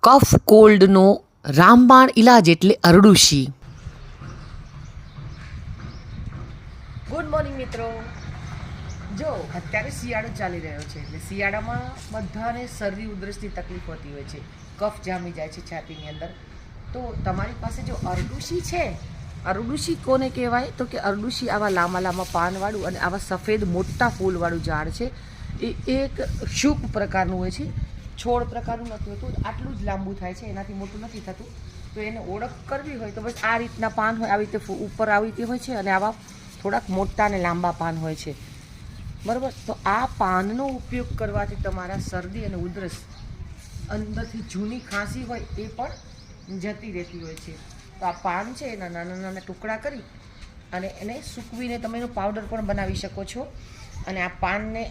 કફ કોલ્ડનો રામબાણ ઇલાજ એટલે અરડુશી. Good morning મિત્રો. જો અત્યારે શિયાળો ચાલી રહ્યો છે એટલે શિયાળામાં બધાને શરદી ઉધરસની તકલીફ હોતી હોય છે, કફ જામી જાય છે છાતીની અંદર. તો તમારી પાસે જો અરડુશી છે, અરડુશી કોને કહેવાય તો કે અરડુશી આવા લાંબા લાંબા પાનવાળું અને આવા સફેદ મોટા ફૂલવાળું ઝાડ છે. એ એક શુક પ્રકારનું હોય છે, છોડ પ્રકારનું નથી હોતું, આટલું જ લાંબુ થાય છે, એનાથી મોટું નથી થતું. તો એને ઓળખ કરવી હોય તો બસ આ રીતના પાન હોય, આવી રીતે ઉપર આવી રીતે હોય છે અને આવા થોડાક મોટા અને લાંબા પાન હોય છે, બરાબર. તો આ પાનનો ઉપયોગ કરવાથી તમારા શરદી અને ઉધરસ, અંદરથી જૂની ખાંસી હોય એ પણ જતી રહેતી હોય છે. તો આ પાન છે એના નાના નાના ટુકડા કરી અને એને સૂકવીને તમે એનો પાવડર પણ બનાવી શકો છો. અને આ પાનને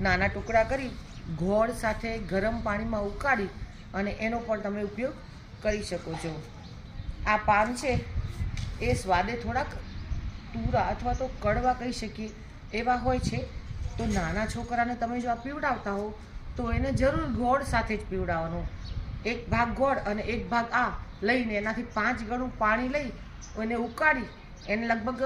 નાના ટુકડા કરી ગોળ સાથે ગરમ પાણીમાં ઉકાળી અને એનો પણ તમે ઉપયોગ કરી શકો છો. આ પાન છે એ સ્વાદે થોડાક તુરા અથવા તો કડવા કહી શકીએ એવા હોય છે. તો નાના છોકરાને તમે જો આ પીવડાવતા હો તો એને જરૂર ગોળ સાથે જ પીવડાવવાનો. એક ભાગ ગોળ અને એક ભાગ આ લઈને એનાથી 5 ગણું પાણી લઈ એને ઉકાળી, એને લગભગ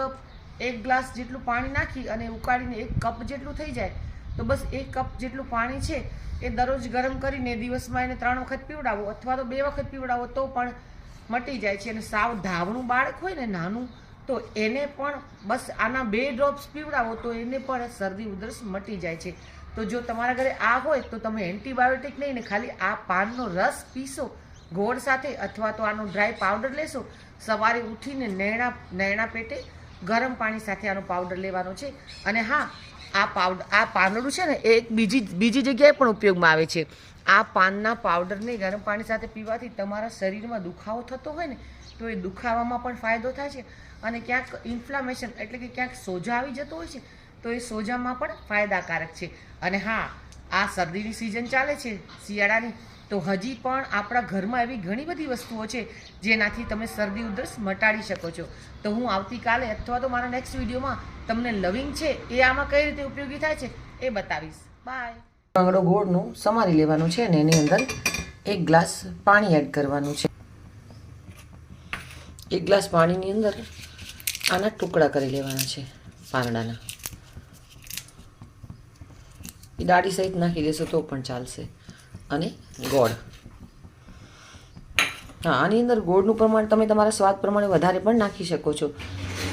1 ગ્લાસ જેટલું પાણી નાખી અને ઉકાળીને 1 કપ જેટલું થઈ જાય તો બસ 1 કપ જેટલું પાણી છે એ દરરોજ ગરમ કરીને દિવસમાં એને 3 વખત પીવડાવો અથવા તો 2 વખત પીવડાવો તો પણ મટી જાય છે. અને સાવ ધાવણું બાળક હોય ને નાનું, તો એને પણ બસ આના 2 ડ્રોપ્સ પીવડાવો તો એને પણ શરદી ઉધરસ મટી જાય છે. તો જો તમારા ઘરે આ હોય તો તમે એન્ટીબાયોટિક લઈને ખાલી આ પાનનો રસ પીશો ગોળ સાથે, અથવા તો આનો ડ્રાય પાવડર લેશો. સવારે ઉઠીને નૈણા પેટે ગરમ પાણી સાથે આનો પાવડર લેવાનો છે. અને હા, આ પાંદડું છે ને એ એક બીજી જગ્યાએ પણ ઉપયોગમાં આવે છે. આ પાનના પાવડરને ગરમ પાણી સાથે પીવાથી તમારા શરીરમાં દુખાવો થતો હોય ને તો એ દુખાવામાં પણ ફાયદો થાય છે. અને ક્યાંક ઇન્ફ્લામેશન એટલે કે ક્યાંક સોજા આવી જતો હોય છે તો એ સોજામાં પણ ફાયદાકારક છે. અને હા, આ શરદીની સિઝન ચાલે છે શિયાળાની, તો હજી પણ આપણા ઘરમાં એવી ઘણી બધી વસ્તુઓ છે જેનાથી તમે શરદી ઉધરસ મટાડી શકો છો. તો હું આવતીકાલે અથવા તો મારા નેક્સ્ટ વિડીયોમાં તમને લવિંગ છે એ આમાં કઈ રીતે ઉપયોગી થાય છે એ બતાવીશ. બાય. આંગળો ગોળનું સમારી લેવાનું છે અને એની અંદર 1 ગ્લાસ પાણી એડ કરવાનું છે. 1 ગ્લાસ પાણીની અંદર આના ટુકડા કરી લેવાના છે પાંદડાના. એ દાઢી સહિત નાખી દેશો તો પણ ચાલશે. અને ગોળ, હા, આની અંદર ગોળનું પ્રમાણ તમે તમારા સ્વાદ પ્રમાણે વધારે પણ નાખી શકો છો.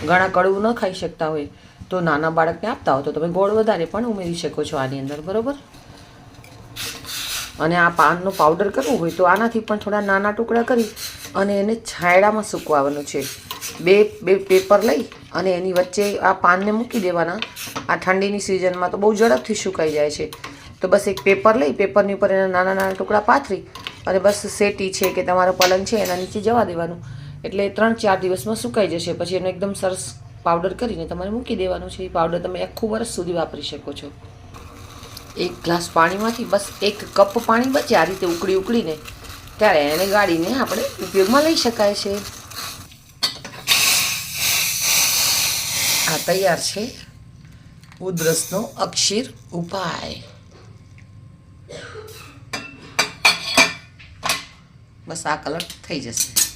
ઘણા કડવું ન ખાઈ શકતા હોય તો નાના બાળકને આપતા હો તો તમે ગોળ વધારે પણ ઉમેરી શકો છો આની અંદર, બરાબર. અને આ પાનનો પાવડર કરવો હોય તો આનાથી પણ થોડા નાના ટુકડા કરી અને એને છાંયડામાં સૂકવવાનું છે. બે પેપર લઈ અને એની વચ્ચે આ પાનને મૂકી દેવાના. આ ઠંડીની સિઝનમાં તો બહુ ઝડપથી સુકાઈ જાય છે. તો બસ એક પેપર લઈ, પેપરની ઉપર એના નાના નાના ટુકડા પાથરી અને બસ સેટી છે કે તમારો પલંગ છે એના નીચે જવા દેવાનું. એટલે 3-4 દિવસમાં સુકાઈ જશે. પછી એનો એકદમ સરસ પાવડર કરીને તમારે મૂકી દેવાનું છે. એ પાવડર તમે આખું વર્ષ સુધી વાપરી શકો છો. 1 ગ્લાસ પાણીમાંથી બસ 1 કપ પાણી બચે આ રીતે ઉકળીને, ત્યારે એને ગાળીને આપણે ઉપયોગમાં લઈ શકાય છે. આ તૈયાર છે ઉધરસનો અક્ષીર ઉપાય. બસ આ કલર થઈ જશે.